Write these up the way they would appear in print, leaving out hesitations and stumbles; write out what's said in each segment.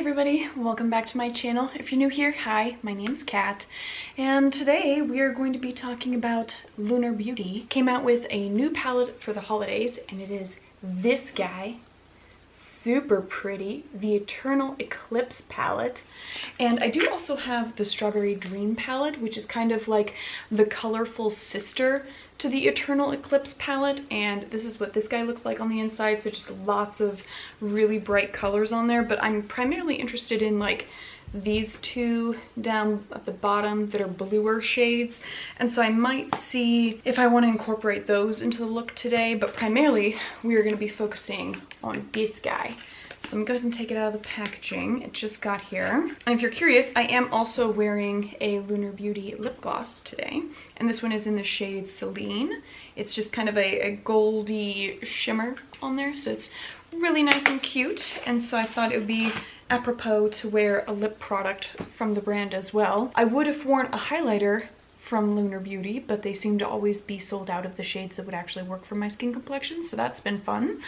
everybody, welcome back to my channel. If you're new here, hi, my name's Kat, and today we are going to be talking about Lunar Beauty. Came out with a new palette for the holidays, and it is this guy. Super pretty, the Eternal Eclipse palette. And I do also have the Strawberry Dream palette, which is kind of like the colorful sister to the Eternal Eclipse palette, and this is what this guy looks like on the inside, so just lots of really bright colors on there. But I'm primarily interested in like these two down at the bottom that are bluer shades, and so I might see if I want to incorporate those into the look today, but primarily we are going to be focusing on this guy. So let me go ahead and take it out of the packaging. It just got here. And if you're curious, I am also wearing a Lunar Beauty lip gloss today. And this one is in the shade Celine. It's just kind of a goldy shimmer on there. So it's really nice and cute. And so I thought it would be apropos to wear a lip product from the brand as well. I would have worn a highlighter from Lunar Beauty, but they seem to always be sold out of the shades that would actually work for my skin complexion, so that's been fun.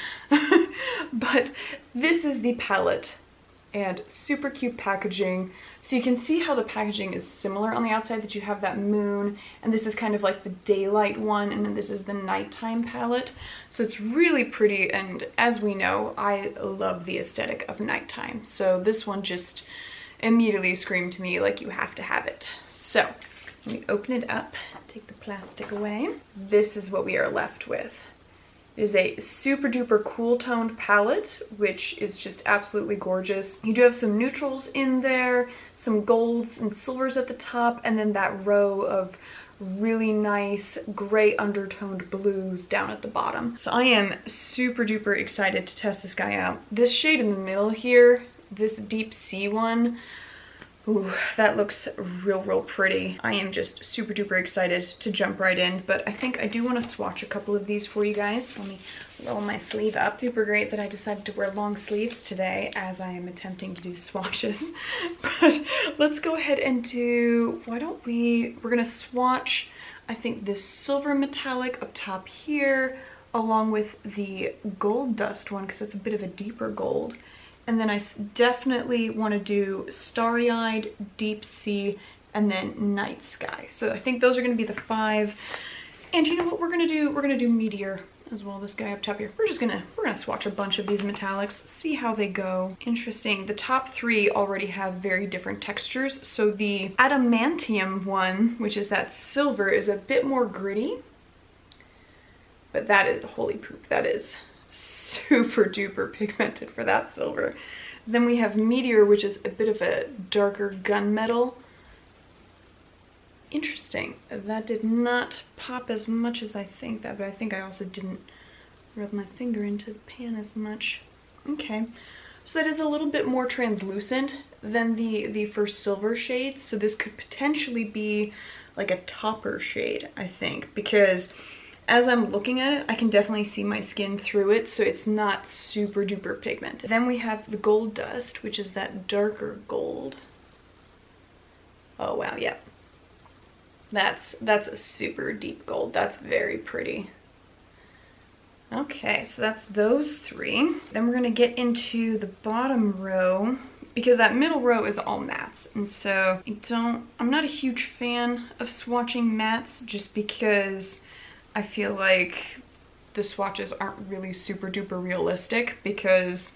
But this is the palette, and super cute packaging. So you can see how the packaging is similar on the outside, that you have that moon, and this is kind of like the daylight one, and then this is the nighttime palette. So it's really pretty, and as we know, I love the aesthetic of nighttime. So this one just immediately screamed to me like you have to have it. So let me open it up, take the plastic away. This is what we are left with. It is a super duper cool toned palette, which is just absolutely gorgeous. You do have some neutrals in there, some golds and silvers at the top, and then that row of really nice gray undertoned blues down at the bottom. So I am super duper excited to test this guy out. This shade in the middle here, this deep sea one, ooh, that looks real pretty. I am just super duper excited to jump right in, but I think I do want to swatch a couple of these for you guys. Let me roll my sleeve up. Super great that I decided to wear long sleeves today as I am attempting to do swatches. But let's go ahead and do, we're gonna swatch, I think, this silver metallic up top here, along with the gold dust one, because it's a bit of a deeper gold. And then I definitely want to do Starry-Eyed, Deep Sea, and then Night Sky. So I think those are going to be the 5. And you know what we're going to do? We're going to do Meteor as well, this guy up top here. We're gonna swatch a bunch of these metallics, see how they go. Interesting. The top 3 already have very different textures. So the Adamantium one, which is that silver, is a bit more gritty. But that is, holy poop, that is super duper pigmented for that silver. Then we have Meteor, which is a bit of a darker gunmetal. Interesting. That did not pop as much as I think that, but I think I also didn't rub my finger into the pan as much. Okay, so that is a little bit more translucent than the first silver shade, so this could potentially be like a topper shade, I think, because as I'm looking at it, I can definitely see my skin through it, so it's not super duper pigmented. Then we have the gold dust, which is that darker gold. Oh wow, yeah. That's a super deep gold. That's very pretty. Okay, so that's those 3. Then we're gonna get into the bottom row, because that middle row is all mattes, and so I'm not a huge fan of swatching mattes, just because I feel like the swatches aren't really super duper realistic, because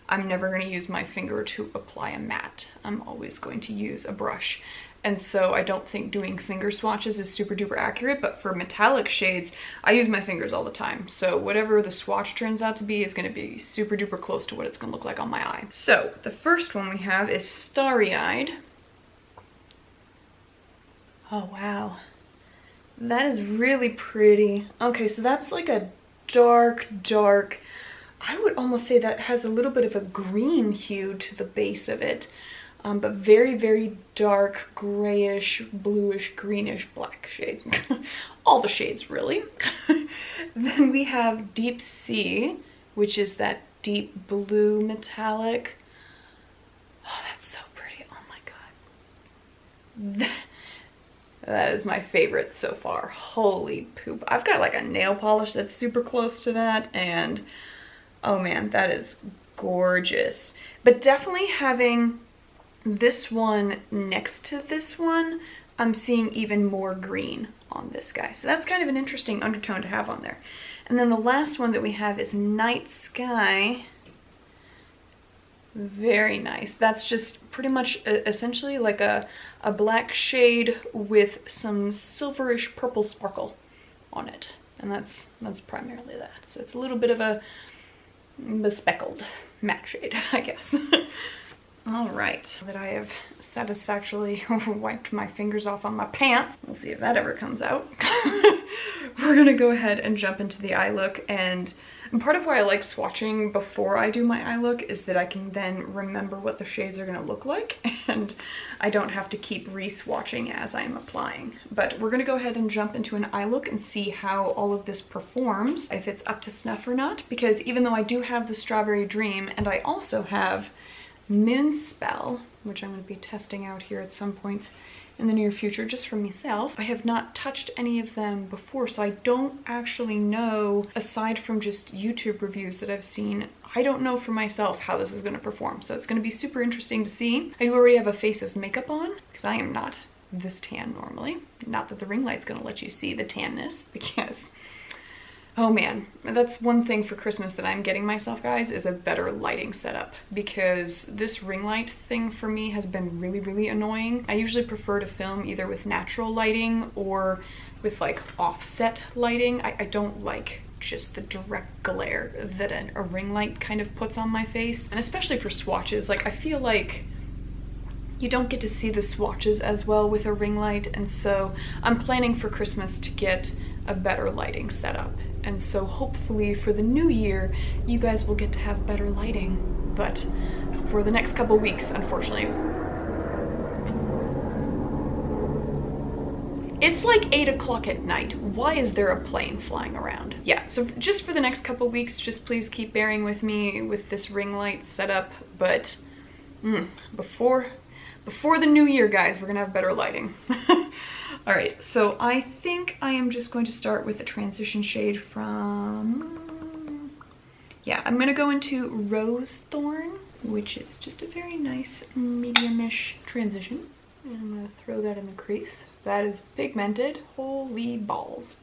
I'm never going to use my finger to apply a matte. I'm always going to use a brush. And so I don't think doing finger swatches is super duper accurate, but for metallic shades, I use my fingers all the time. So whatever the swatch turns out to be is going to be super duper close to what it's going to look like on my eye. So the first one we have is Starry-Eyed. Oh wow. That is really pretty. Okay, so that's like a dark, I would almost say that has a little bit of a green hue to the base of it, but very dark, grayish, bluish, greenish, black shade. All the shades, really. Then we have Deep Sea, which is that deep blue metallic. Oh, that's so pretty. Oh my god. That is my favorite so far. Holy poop. I've got like a nail polish that's super close to that, and oh man, that is gorgeous. But definitely having this one next to this one, I'm seeing even more green on this guy. So that's kind of an interesting undertone to have on there. And then the last one that we have is Night Sky. Very nice. That's just pretty much essentially like a black shade with some silverish purple sparkle on it. And that's primarily that. So it's a little bit of a bespeckled matte shade, I guess. All right, that I have satisfactorily wiped my fingers off on my pants. We'll see if that ever comes out. We're gonna go ahead and jump into the eye look, and part of why I like swatching before I do my eye look is that I can then remember what the shades are gonna look like, and I don't have to keep re-swatching as I'm applying. But we're gonna go ahead and jump into an eye look and see how all of this performs, if it's up to snuff or not, because even though I do have the Strawberry Dream, and I also have Moonspell, which I'm going to be testing out here at some point in the near future just for myself, I have not touched any of them before, so I don't actually know, aside from just YouTube reviews that I've seen, I don't know for myself how this is going to perform. So it's going to be super interesting to see. I do already have a face of makeup on because I am not this tan normally. Not that the ring light's going to let you see the tanness, because oh man, that's one thing for Christmas that I'm getting myself, guys, is a better lighting setup, because this ring light thing for me has been really, really annoying. I usually prefer to film either with natural lighting or with like offset lighting. I don't like just the direct glare that a ring light kind of puts on my face. And especially for swatches, like I feel like you don't get to see the swatches as well with a ring light, and so I'm planning for Christmas to get a better lighting setup. And so hopefully for the new year, you guys will get to have better lighting. But for the next couple weeks, unfortunately, it's like 8 o'clock at night. Why is there a plane flying around? Yeah, so just for the next couple weeks, just please keep bearing with me with this ring light setup. But before the new year, guys, we're gonna have better lighting. All right, so I think I am just going to start with the transition shade from, yeah, I'm gonna go into Rose Thorn, which is just a very nice medium-ish transition. And I'm gonna throw that in the crease. That is pigmented, holy balls.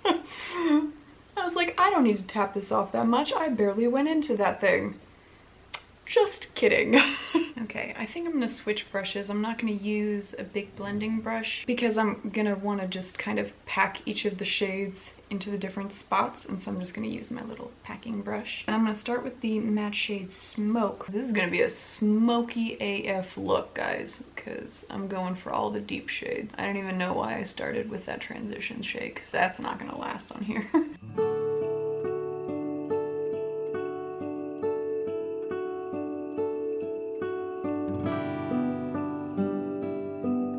I was like, I don't need to tap this off that much. I barely went into that thing. Just kidding. Okay, I think I'm gonna switch brushes. I'm not gonna use a big blending brush because I'm gonna wanna just kind of pack each of the shades into the different spots, and so I'm just gonna use my little packing brush. And I'm gonna start with the matte shade Smoke. This is gonna be a smoky AF look, guys, because I'm going for all the deep shades. I don't even know why I started with that transition shade, because that's not gonna last on here.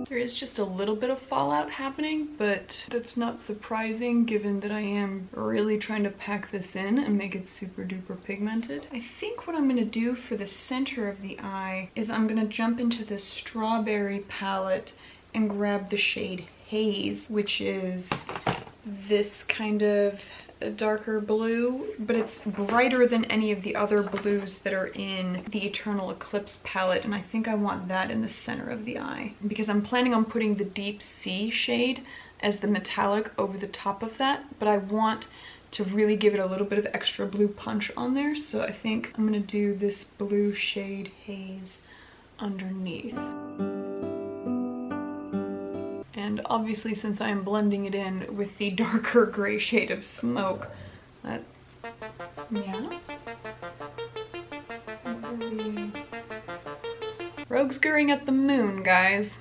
There is just a little bit of fallout happening, but that's not surprising given that I am really trying to pack this in and make it super duper pigmented. I think what I'm gonna do for the center of the eye is I'm gonna jump into the Strawberry palette and grab the shade Haze, which is this kind of a darker blue, but it's brighter than any of the other blues that are in the Eternal Eclipse palette, and I think I want that in the center of the eye because I'm planning on putting the Deep Sea shade as the metallic over the top of that, but I want to really give it a little bit of extra blue punch on there, so I think I'm gonna do this blue shade Haze underneath. And obviously, since I am blending it in with the darker gray shade of Smoke, that, yeah. Rogue scurrying at the moon, guys.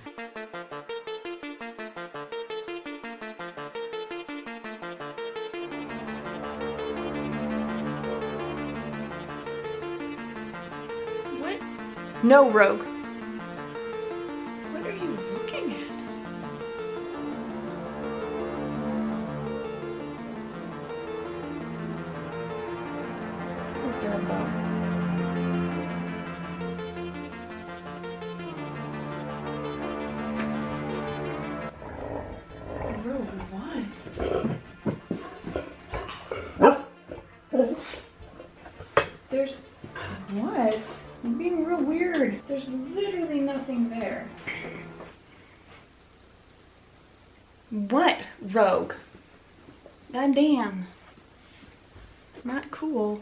What? No, Rogue. What are you looking at? There's what? literally nothing there. What, Rogue? God damn. Not cool.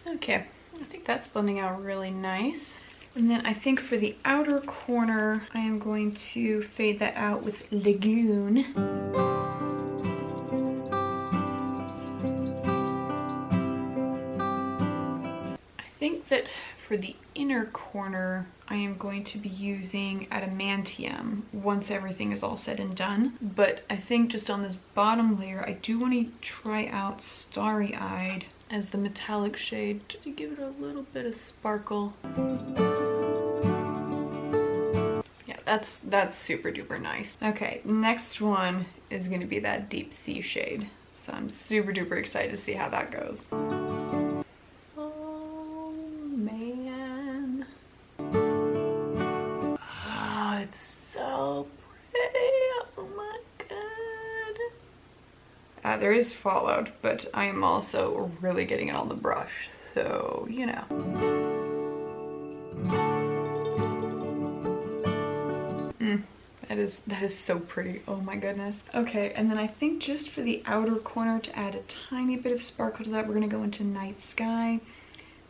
Okay, I think that's blending out really nice. And then I think for the outer corner, I am going to fade that out with Lagoon. I think that for the inner corner, I am going to be using Adamantium once everything is all said and done. But I think just on this bottom layer, I do want to try out Starry Eyed as the metallic shade to give it a little bit of sparkle. Yeah, that's super duper nice. Okay, next one is gonna be that Deep Sea shade. So I'm super duper excited to see how that goes. Oh man. Oh, it's so pretty. Oh my god. There is fallout, but I am also really getting it on the brush, so you know. That is so pretty. Oh my goodness. Okay, and then I think just for the outer corner to add a tiny bit of sparkle to that, we're gonna go into Night Sky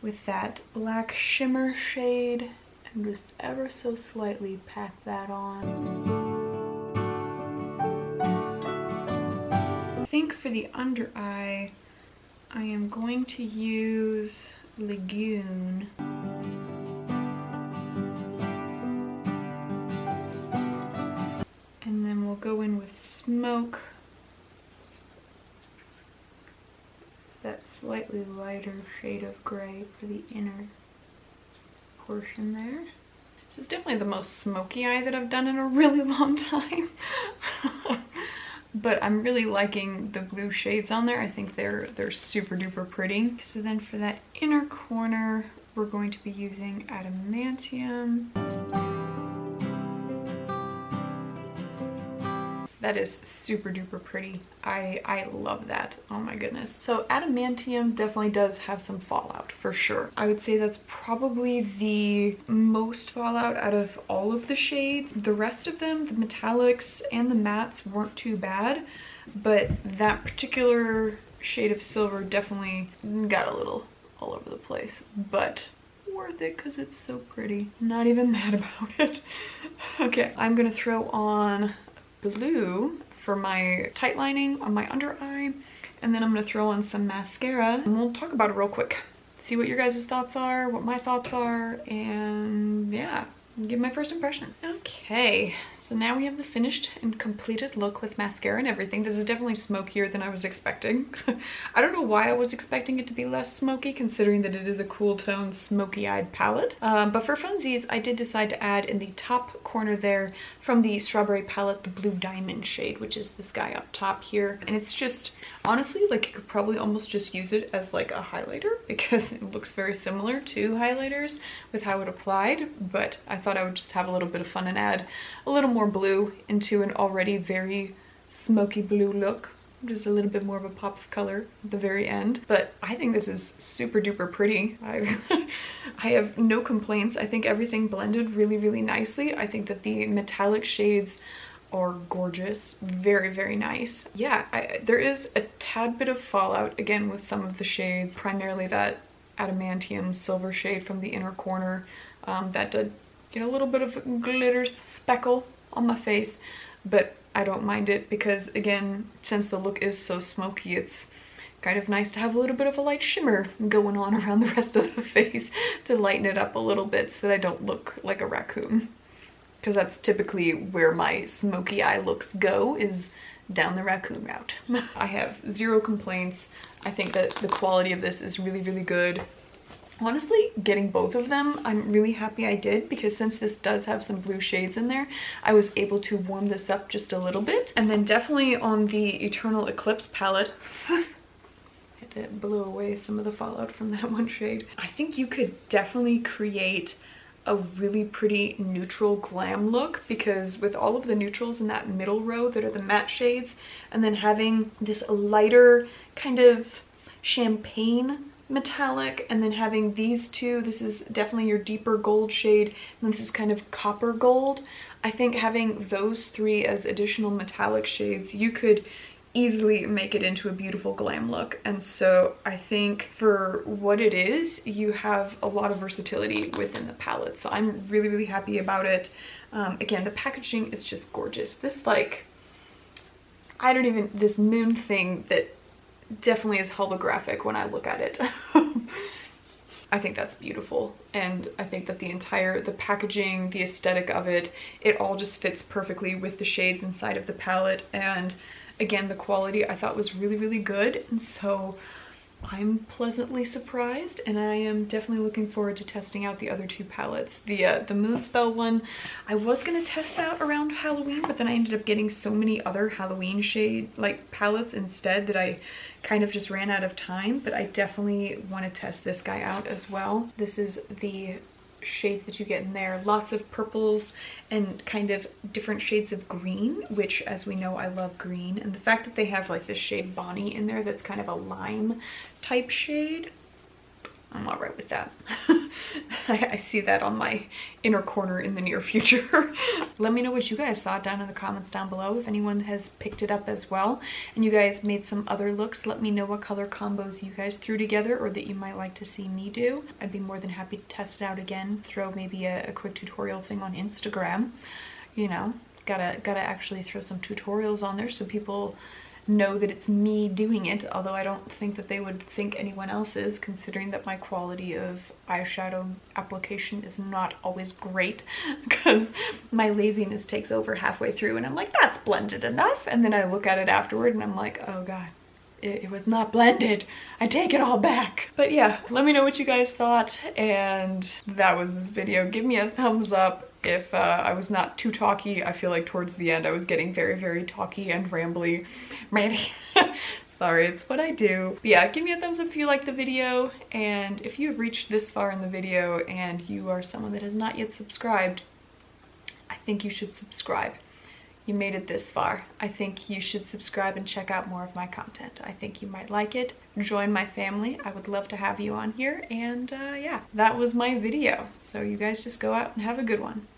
with that black shimmer shade and just ever so slightly pat that on. I think for the under eye, I am going to use Lagoon. And then we'll go in with Smoke. It's that slightly lighter shade of gray for the inner portion there. This is definitely the most smoky eye that I've done in a really long time. But I'm really liking the blue shades on there. I think they're super duper pretty. So then for that inner corner, we're going to be using Adamantium. That is super duper pretty. I love that. Oh my goodness. So Adamantium definitely does have some fallout for sure. I would say that's probably the most fallout out of all of the shades. The rest of them, the metallics and the mattes, weren't too bad, but that particular shade of silver definitely got a little all over the place, but worth it because it's so pretty. Not even mad about it. Okay, I'm gonna throw on blue for my tight lining on my under eye, and then I'm going to throw on some mascara and we'll talk about it real quick, see what your guys' thoughts are, what my thoughts are, and yeah, give my first impression. Okay, so now we have the finished and completed look with mascara and everything. This is definitely smokier than I was expecting. I don't know why I was expecting it to be less smoky, considering that it is a cool tone smoky-eyed palette. But for funsies, I did decide to add in the top corner there from the Strawberry palette the Blue Diamond shade, which is this guy up top here. And it's just, honestly, like you could probably almost just use it as like a highlighter because it looks very similar to highlighters with how it applied, but I thought I would just have a little bit of fun and add a little more blue into an already very smoky blue look. Just a little bit more of a pop of color at the very end. But I think this is super duper pretty. I have no complaints. I think everything blended really, really nicely. I think that the metallic shades are gorgeous. Very, very nice. Yeah, there is a tad bit of fallout, again, with some of the shades. Primarily that Adamantium silver shade from the inner corner. That did get a little bit of glitter speckle on my face, but I don't mind it because, again, since the look is so smoky, it's kind of nice to have a little bit of a light shimmer going on around the rest of the face to lighten it up a little bit so that I don't look like a raccoon. Because that's typically where my smoky eye looks go, is down the raccoon route. I have zero complaints. I think that the quality of this is really, really good. Honestly, getting both of them, I'm really happy I did, because since this does have some blue shades in there, I was able to warm this up just a little bit. And then definitely on the Eternal Eclipse palette, I had to blow away some of the fallout from that one shade. I think you could definitely create a really pretty neutral glam look, because with all of the neutrals in that middle row that are the matte shades, and then having this lighter kind of champagne metallic, and then having these two, this is definitely your deeper gold shade, and this is kind of copper gold. I think having those three as additional metallic shades, you could easily make it into a beautiful glam look. And so I think for what it is, you have a lot of versatility within the palette. So I'm really, really happy about it. Again, the packaging is just gorgeous. This, like, this moon thing that definitely is holographic when I look at it. I think that's beautiful, and I think that the packaging, the aesthetic of it, it all just fits perfectly with the shades inside of the palette. And again, the quality I thought was really, really good, and so I'm pleasantly surprised, and I am definitely looking forward to testing out the other two palettes. The Moonspell one I was gonna test out around Halloween, but then I ended up getting so many other Halloween shade like palettes instead that I kind of just ran out of time. But I definitely want to test this guy out as well. This is the shades that you get in there, lots of purples and kind of different shades of green, which, as we know, I love green. And the fact that they have like this shade Bonnie in there that's kind of a lime type shade, I'm all right with that. I see that on my inner corner in the near future. Let me know what you guys thought down in the comments down below. If anyone has picked it up as well and you guys made some other looks, let me know what color combos you guys threw together or that you might like to see me do. I'd be more than happy to test it out again, throw maybe a quick tutorial thing on Instagram. You know, gotta actually throw some tutorials on there so people know that it's me doing it, although I don't think that they would think anyone else is, considering that my quality of eyeshadow application is not always great, because my laziness takes over halfway through and I'm like, that's blended enough, and then I look at it afterward and I'm like, oh god, it was not blended, I take it all back. But yeah, let me know what you guys thought, and that was this video. Give me a thumbs up if I was not too talky. I feel like towards the end I was getting very, very talky and rambly. Maybe. Sorry, it's what I do. But yeah, give me a thumbs up if you liked the video, and if you have reached this far in the video and you are someone that has not yet subscribed, I think you should subscribe. You made it this far. I think you should subscribe and check out more of my content. I think you might like it. Join my family. I would love to have you on here. And yeah, that was my video. So you guys just go out and have a good one.